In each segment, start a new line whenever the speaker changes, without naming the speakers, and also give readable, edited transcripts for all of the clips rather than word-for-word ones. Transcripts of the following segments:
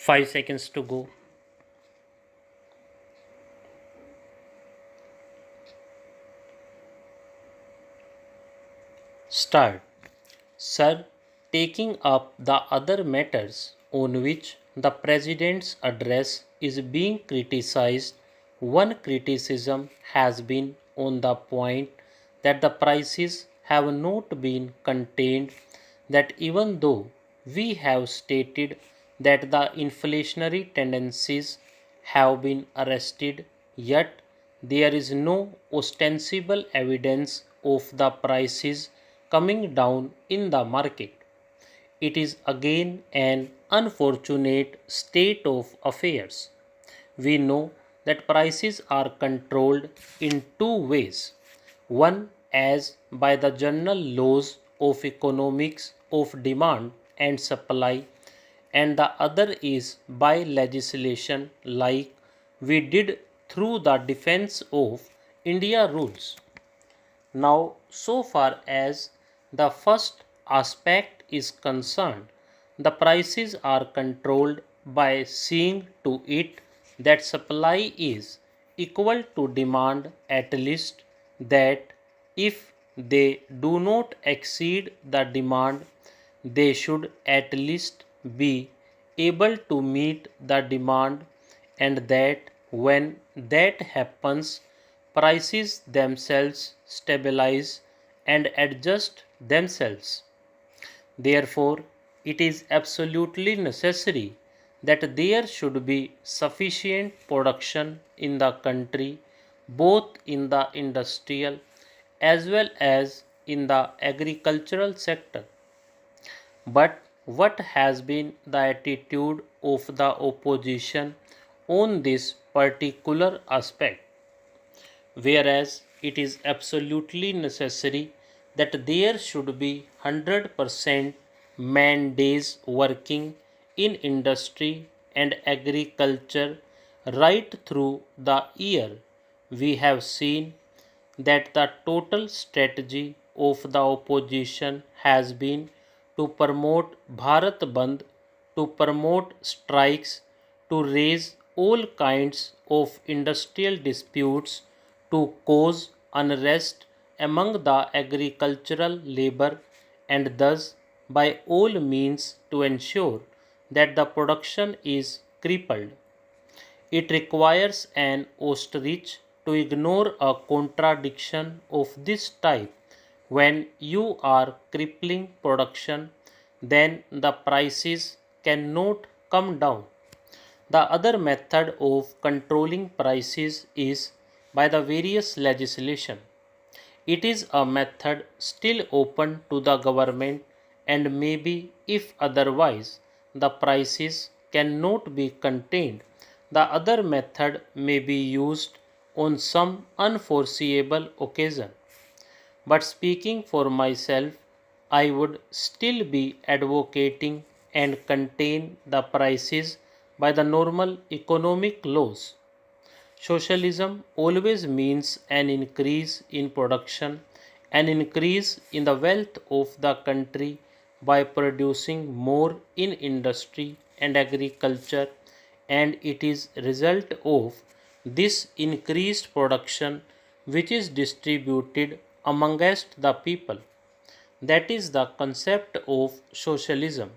5 seconds to go. Start. Sir, taking up the other matters on which the President's address is being criticized, one criticism has been on the point that the prices have not been contained, that even though we have stated that the inflationary tendencies have been arrested, yet there is no ostensible evidence of the prices coming down in the market. It is again an unfortunate state of affairs. We know that prices are controlled in two ways. One, as by the general laws of economics of demand and supply, and the other is by legislation like we did through the Defense of India rules. Now, so far as the first aspect is concerned, the prices are controlled by seeing to it that supply is equal to demand, at least that if they do not exceed the demand, they should at least be able to meet the demand, and that when that happens, prices themselves stabilize and adjust themselves. Therefore, it is absolutely necessary that there should be sufficient production in the country, both in the industrial as well as in the agricultural sector. But what has been the attitude of the opposition on this particular aspect? Whereas it is absolutely necessary that there should be 100% man days working in industry and agriculture right through the year, we have seen that the total strategy of the opposition has been to promote Bharat Bandh, to promote strikes, to raise all kinds of industrial disputes, to cause unrest among the agricultural labor, and thus by all means to ensure that the production is crippled. It requires an ostrich to ignore a contradiction of this type. When you are crippling production, then the prices cannot come down. The other method of controlling prices is by the various legislation. It is a method still open to the government, and maybe if otherwise the prices cannot be contained, the other method may be used on some unforeseeable occasion. But speaking for myself, I would still be advocating and contain the prices by the normal economic laws. Socialism always means an increase in production, an increase in the wealth of the country by producing more in industry and agriculture, and it is result of this increased production which is distributed amongst the people. That is the concept of socialism.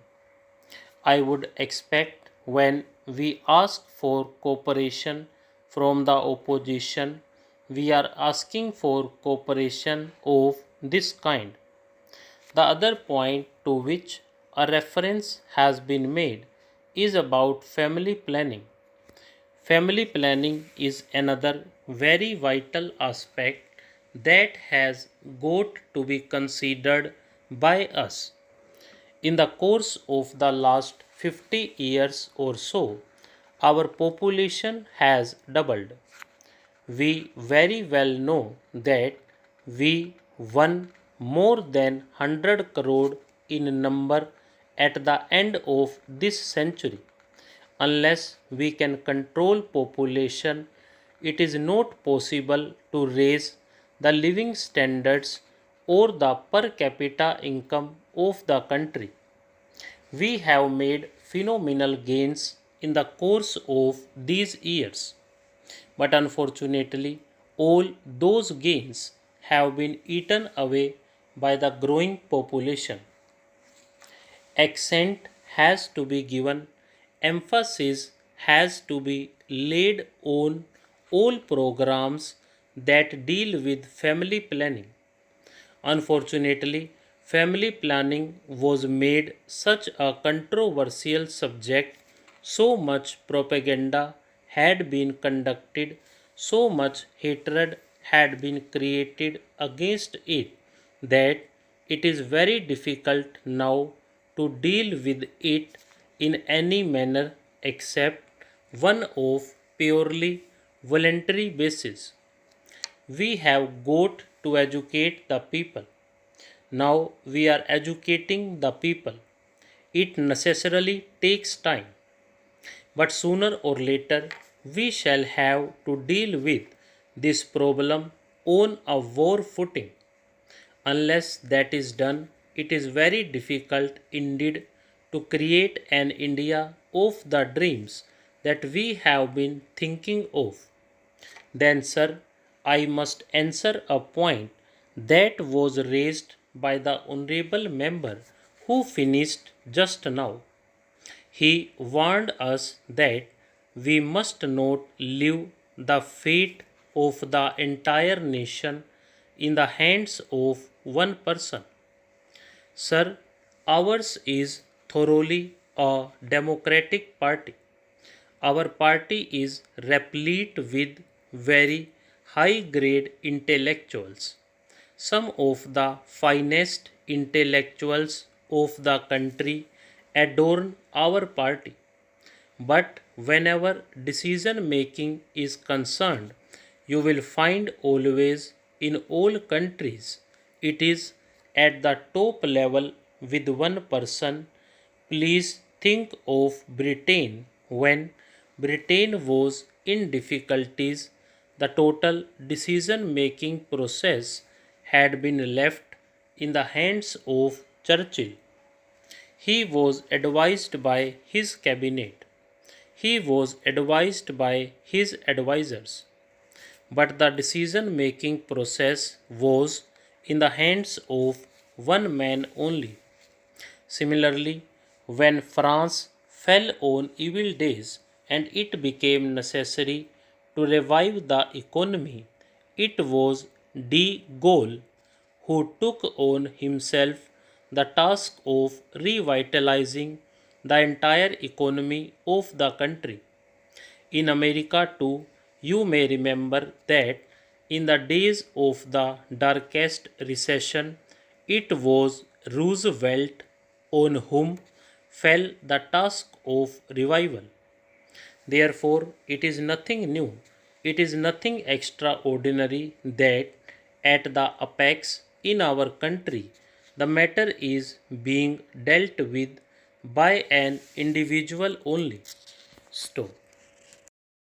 I would expect when we ask for cooperation from the opposition, we are asking for cooperation of this kind. The other point to which a reference has been made is about family planning. Family planning is another very vital aspect that has got to be considered by us. In the course of the last 50 years or so, our population has doubled. We very well know that we won more than 100 crore in number at the end of this century. Unless we can control population, it is not possible to raise the living standards or the per capita income of the country. We have made phenomenal gains in the course of these years. But unfortunately, all those gains have been eaten away by the growing population. Accent has to be given, emphasis has to be laid on all programs that deal with family planning. Unfortunately, family planning was made such a controversial subject, so much propaganda had been conducted, so much hatred had been created against it, that it is very difficult now to deal with it in any manner except one of purely voluntary basis. We have got to educate the people. Now we are educating the people. It necessarily takes time, but sooner or later we shall have to deal with this problem on a war footing. Unless that is done, it is very difficult indeed to create an India of the dreams that we have been thinking of. Then, sir, I must answer a point that was raised by the honorable member who finished just now. He warned us that we must not leave the fate of the entire nation in the hands of one person. Sir, ours is thoroughly a democratic party. Our party is replete with very high grade intellectuals. Some of the finest intellectuals of the country adorn our party. But whenever decision making is concerned, you will find always in all countries it is at the top level with one person. Please think of Britain when Britain was in difficulties. The total decision making process had been left in the hands of Churchill. He was advised by his cabinet. He was advised by his advisers. But the decision making process was in the hands of one man only. Similarly, when France fell on evil days and it became necessary to revive the economy, it was de Gaulle who took on himself the task of revitalizing the entire economy of the country. In America, too, you may remember that in the days of the darkest recession, it was Roosevelt on whom fell the task of revival. Therefore, it is nothing new, it is nothing extraordinary that at the apex in our country the matter is being dealt with by an individual only. Stop.